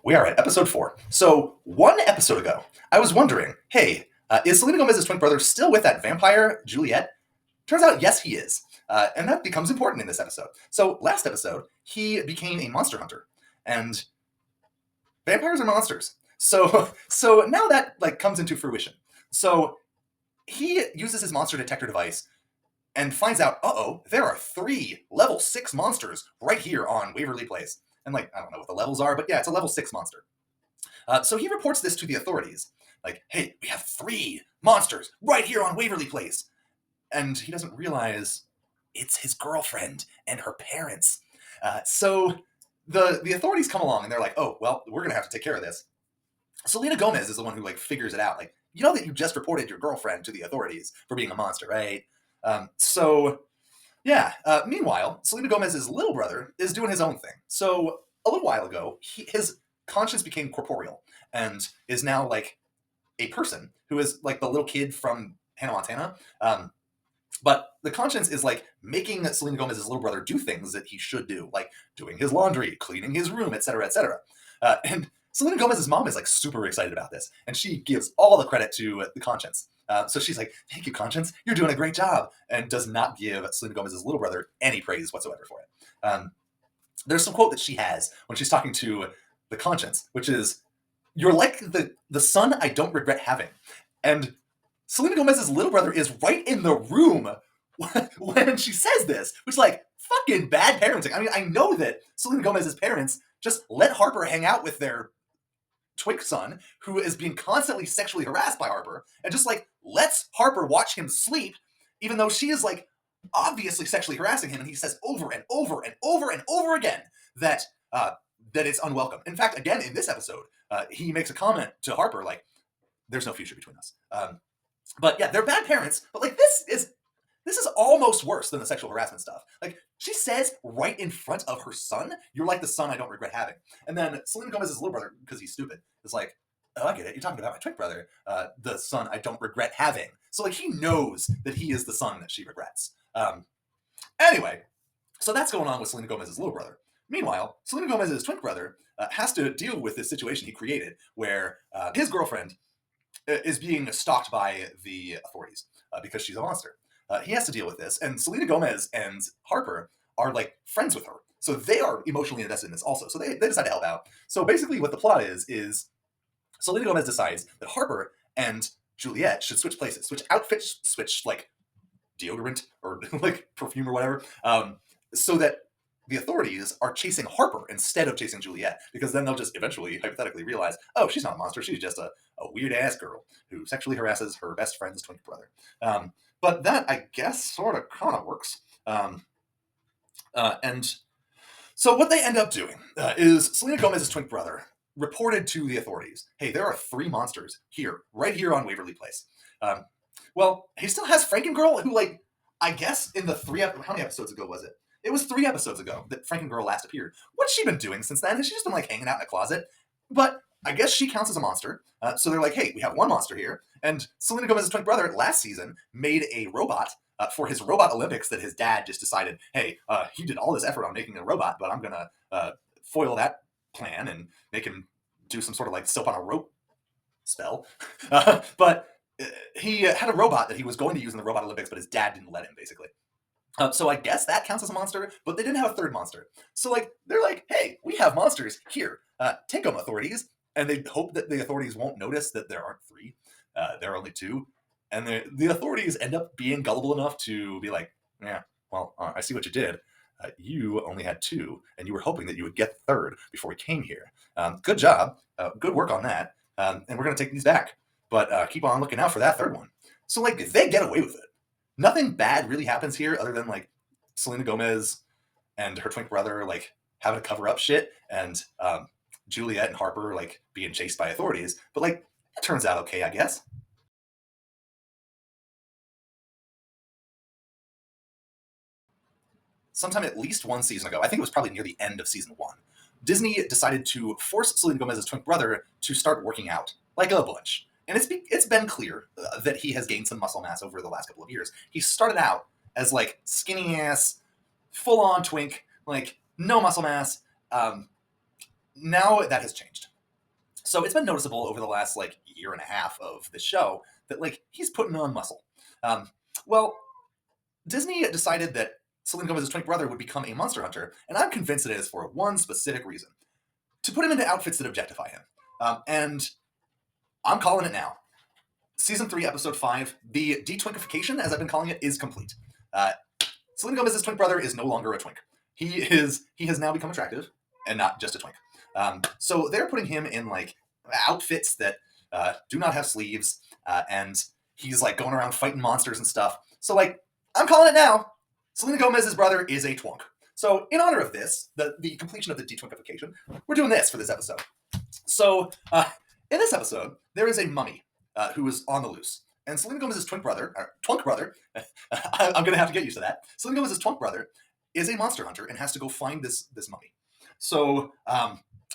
We are at episode 4. So, one episode ago, I was wondering, hey, is Selena Gomez's twin brother still with that vampire, Juliet? Turns out, yes, he is. And that becomes important in this episode. So, last episode, he became a monster hunter. And vampires are monsters. So now that comes into fruition. So he uses his monster detector device and finds out, there are 3 level 6 monsters right here on Waverly Place. And I don't know what the levels are, but yeah, it's a level 6 monster. So he reports this to the authorities. Hey, we have 3 monsters right here on Waverly Place. And he doesn't realize it's his girlfriend and her parents. So the authorities come along and they're like, oh, well, we're going to have to take care of this. Selena Gomez is the one who figures it out. You know that you just reported your girlfriend to the authorities for being a monster, right? Meanwhile, Selena Gomez's little brother is doing his own thing. So a little while ago, his conscience became corporeal and is now a person who is the little kid from Hannah Montana. But the conscience is making Selena Gomez's little brother do things that he should do, like doing his laundry, cleaning his room, etc., etc. And Selena Gomez's mom is super excited about this, and she gives all the credit to the conscience. So she's like, "Thank you, conscience. You're doing a great job," and does not give Selena Gomez's little brother any praise whatsoever for it. There's some quote that she has when she's talking to the conscience, which is, "You're like the son I don't regret having," and Selena Gomez's little brother is right in the room when she says this, which fucking bad parenting. I mean, I know that Selena Gomez's parents just let Harper hang out with their twink son, who is being constantly sexually harassed by Harper, and just lets Harper watch him sleep, even though she is obviously sexually harassing him, and he says over and over and over and over again that it's unwelcome. In fact, again in this episode, he makes a comment to Harper "There's no future between us." But yeah, they're bad parents. But this is almost worse than the sexual harassment stuff. She says right in front of her son, "You're like the son I don't regret having." And then Selena Gomez's little brother, because he's stupid, is like, "Oh, I get it. You're talking about my twink brother, the son I don't regret having." So he knows that he is the son that she regrets. Anyway, so that's going on with Selena Gomez's little brother. Meanwhile, Selena Gomez's twink brother has to deal with this situation he created where his girlfriend is being stalked by the authorities because she's a monster. He has to deal with this, and Selena Gomez and Harper are friends with her, so they are emotionally invested in this also. So they decide to help out. So basically, what the plot is Selena Gomez decides that Harper and Juliet should switch places, switch outfits, switch deodorant or perfume or whatever, so that the authorities are chasing Harper instead of chasing Juliet, because then they'll just eventually, hypothetically, realize, oh, she's not a monster, she's just a weird-ass girl who sexually harasses her best friend's twin brother. But that, I guess, sort of kind of works. And so what they end up doing is Selena Gomez's twin brother reported to the authorities, hey, there are 3 monsters here, right here on Waverly Place. Well, he still has Frankengirl, who, I guess in the how many episodes ago was it? It was 3 episodes ago that Frankengirl last appeared. What's she been doing since then? Has she just been hanging out in a closet? But I guess she counts as a monster. So they're hey, we have 1 monster here. And Selena Gomez's twin brother last season made a robot for his robot Olympics that his dad just decided, hey, he did all this effort on making a robot, but I'm going to foil that plan and make him do some sort of soap on a rope spell. But he had a robot that he was going to use in the robot Olympics, but his dad didn't let him, basically. So I guess that counts as a monster, but they didn't have a 3rd monster. So they're hey, we have monsters here. Take them, authorities. And they hope that the authorities won't notice that there aren't 3. There are only 2. And the authorities end up being gullible enough to be yeah, well, I see what you did. You only had 2, and you were hoping that you would get the 3rd before we came here. Good job. Good work on that. And we're going to take these back. But keep on looking out for that 3rd one. So they get away with it. Nothing bad really happens here other than Selena Gomez and her twink brother having to cover up shit, and Juliet and Harper being chased by authorities. But it turns out okay, I guess. Sometime at least 1 season ago, I think it was probably near the end of season 1, Disney decided to force Selena Gomez's twink brother to start working out a bunch. And it's been clear that he has gained some muscle mass over the last couple of years. He started out as skinny ass, full on twink, no muscle mass. Now that has changed. So it's been noticeable over the last like year and a half of the show that like he's putting on muscle. Um, well, Disney decided that Selena Gomez's twin brother would become a monster hunter, and I'm convinced it is for one specific reason: to put him into outfits that objectify him. And I'm calling it now. Season 3, Episode 5, the Detwinkification, as I've been calling it, is complete. Uh, Selena Gomez's twin brother is no longer a twink. He has now become attractive and not just a twink. So they're putting him in like outfits that do not have sleeves, and he's like going around fighting monsters and stuff. So like I'm calling it now. Selena Gomez's brother is a twunk. So in honor of this, the completion of the Detwinkification, we're doing this for this episode. So in this episode, there is a mummy who is on the loose. And Selena Gomez's twink brother, I'm going to have to get used to that. Selena Gomez's twink brother is a monster hunter and has to go find this mummy. So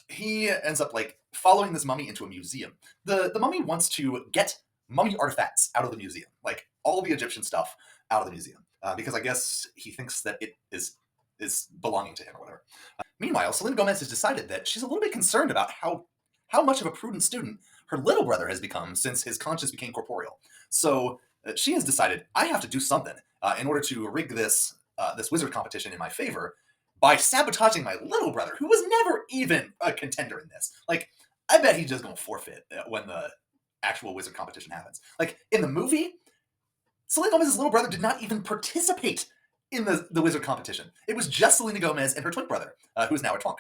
he ends up like following this mummy into a museum. The mummy wants to get mummy artifacts out of the museum, like all the Egyptian stuff out of the museum, because I guess he thinks that it is belonging to him or whatever. Meanwhile, Selena Gomez has decided that she's a little bit concerned about how much of a prudent student her little brother has become since his conscience became corporeal. So she has decided, I have to do something in order to rig this wizard competition in my favor by sabotaging my little brother, who was never even a contender in this. Like, I bet he's just going to forfeit when the actual wizard competition happens. Like, in the movie, Selena Gomez's little brother did not even participate in the wizard competition. It was just Selena Gomez and her twin brother, who is now a twunk.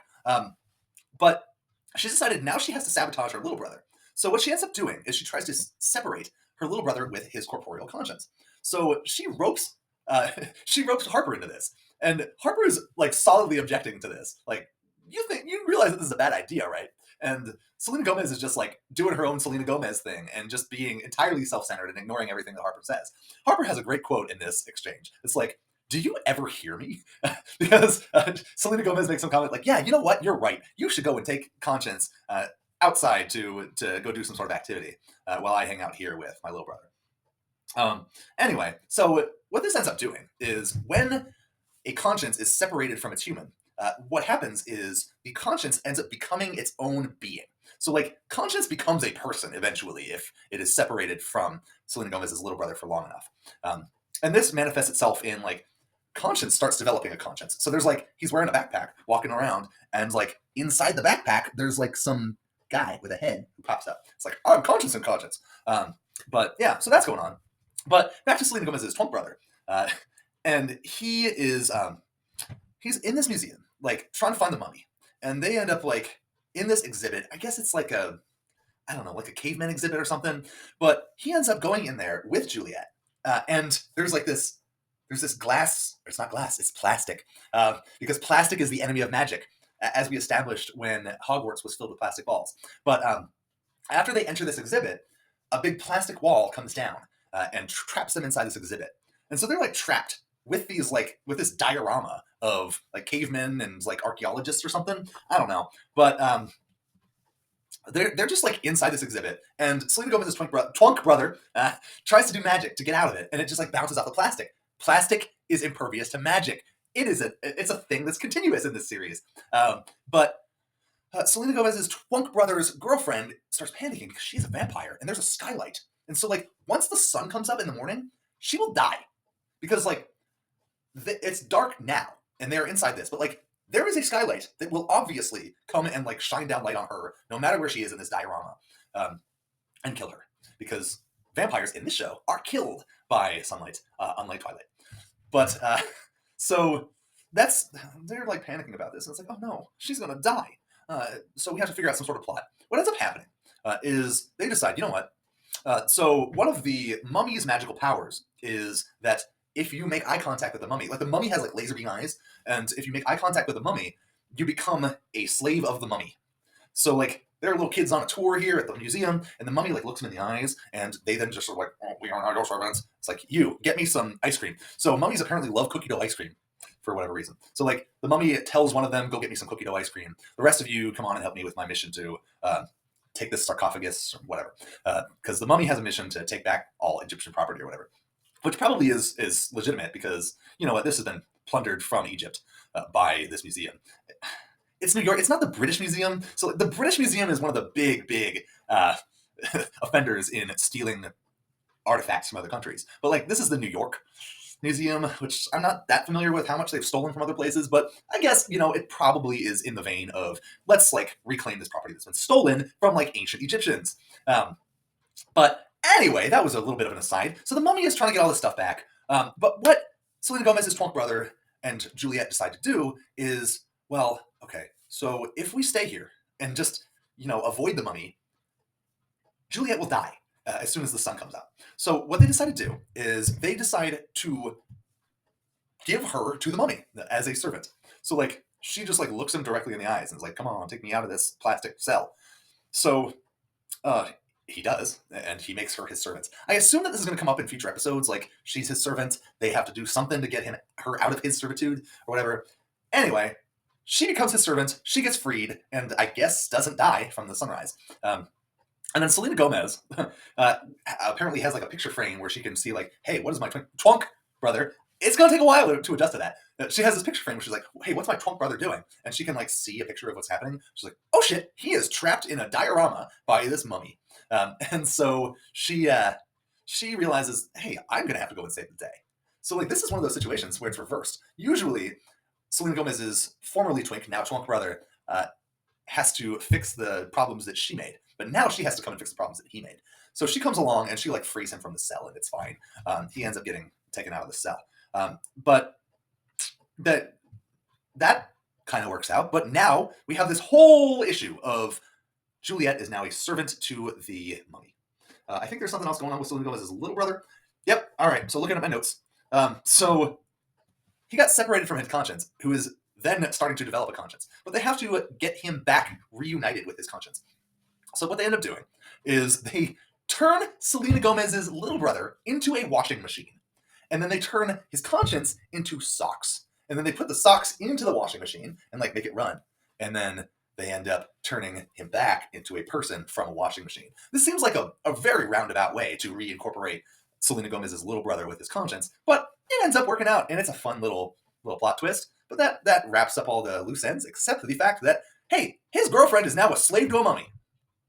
But she decided now she has to sabotage her little brother. So what she ends up doing is she tries to separate her little brother with his corporeal conscience. So she ropes Harper into this, and Harper is like solidly objecting to this. Like, you realize that this is a bad idea, right? And Selena Gomez is just like doing her own Selena Gomez thing and just being entirely self-centered and ignoring everything that Harper says. Harper has a great quote in this exchange. It's like, do you ever hear me? Because Selena Gomez makes some comment like, yeah, you know what? You're right. You should go and take Conscience outside to go do some sort of activity while I hang out here with my little brother. Anyway, so what this ends up doing is when a conscience is separated from its human, what happens is the conscience ends up becoming its own being. So, like, conscience becomes a person eventually if it is separated from Selena Gomez's little brother for long enough. And this manifests itself in, like, conscience starts developing a conscience. So there's, like, he's wearing a backpack, walking around, and, like, inside the backpack, there's, like, some guy with a head who pops up. It's like, I'm conscious and conscience. But, yeah, so that's going on. But back to Selena Gomez's twunk brother. And he is, he's in this museum, like, trying to find the mummy. And they end up, like, in this exhibit. I guess it's like I don't know, like a caveman exhibit or something. But he ends up going in there with Juliet. And there's this glass, or it's not glass, it's plastic. Because plastic is the enemy of magic, as we established when Hogwarts was filled with plastic balls. But after they enter this exhibit, a big plastic wall comes down and traps them inside this exhibit. And so they're like trapped with with this diorama of like cavemen and like archaeologists or something. I don't know. But they're just like inside this exhibit, and Selena Gomez's twunk brother tries to do magic to get out of it, and it just like bounces off the plastic. Plastic is impervious to magic. It's a thing that's continuous in this series. But Selena Gomez's twunk brother's girlfriend starts panicking because she's a vampire, and there's a skylight, and so like once the sun comes up in the morning, she will die because like it's dark now, and they're inside this, but like there is a skylight that will obviously come and like shine down light on her, no matter where she is in this diorama, and kill her. Because vampires in this show are killed by sunlight, unlike Twilight. But so they're like panicking about this, and it's like, oh no, she's gonna die. So we have to figure out some sort of plot. What ends up happening is they decide, you know what? So one of the mummy's magical powers is that if you make eye contact with the mummy, like the mummy has like laser beam eyes, and if you make eye contact with the mummy, you become a slave of the mummy. So like there are little kids on a tour here at the museum, and the mummy like looks them in the eyes, and they then just sort of like, oh, we are not your servants. It's like, you get me some ice cream. So mummies apparently love cookie dough ice cream for whatever reason. So like the mummy tells one of them, go get me some cookie dough ice cream. The rest of you come on and help me with my mission to take this sarcophagus or whatever, because the mummy has a mission to take back all Egyptian property or whatever. Which probably is legitimate because, you know what, this has been plundered from Egypt by this museum. it's New York. It's not the British Museum. So the British Museum is one of the big offenders in stealing artifacts from other countries. But like this is the New York Museum, which I'm not that familiar with how much they've stolen from other places, but I guess, it probably is in the vein of let's like reclaim this property that's been stolen from like ancient Egyptians. But anyway, that was a little bit of an aside. So the mummy is trying to get all this stuff back. But what Selena Gomez's twunk brother and Juliet decide to do is, well, okay, so if we stay here and just, avoid the mummy, Juliet will die as soon as the sun comes out. So what they decide to do is they decide to give her to the mummy as a servant. So like she just like looks him directly in the eyes and is like, "Come on, take me out of this plastic cell." So he does, and he makes her his servant. I assume that this is going to come up in future episodes. Like she's his servant, they have to do something to get her out of his servitude or whatever. Anyway, she becomes his servant. She gets freed, and I guess doesn't die from the sunrise. And then Selena Gomez apparently has like a picture frame where she can see like, hey, what is my twunk brother? It's gonna take a while to adjust to that. She has this picture frame where she's like, hey, what's my twunk brother doing? And she can like see a picture of what's happening. She's like, oh shit, he is trapped in a diorama by this mummy. And so she realizes, hey, I'm gonna have to go and save the day. So like this is one of those situations where it's reversed. Usually, Selena Gomez's formerly twink, now twunk brother, has to fix the problems that she made. But now she has to come and fix the problems that he made. So she comes along and she like frees him from the cell, and it's fine. He ends up getting taken out of the cell. But that kind of works out. But now we have this whole issue of Juliet is now a servant to the mummy. I think there's something else going on with Selena Gomez's little brother. Yep. All right. So looking at my notes. So he got separated from his conscience, who is then starting to develop a conscience. But they have to get him back reunited with his conscience. So what they end up doing is they turn Selena Gomez's little brother into a washing machine. And then they turn his conscience into socks. And then they put the socks into the washing machine and like make it run. And then they end up turning him back into a person from a washing machine. This seems like a very roundabout way to reincorporate Selena Gomez's little brother with his conscience, but it ends up working out, and it's a fun little plot twist. But that wraps up all the loose ends, except for the fact that, hey, his girlfriend is now a slave to a mummy.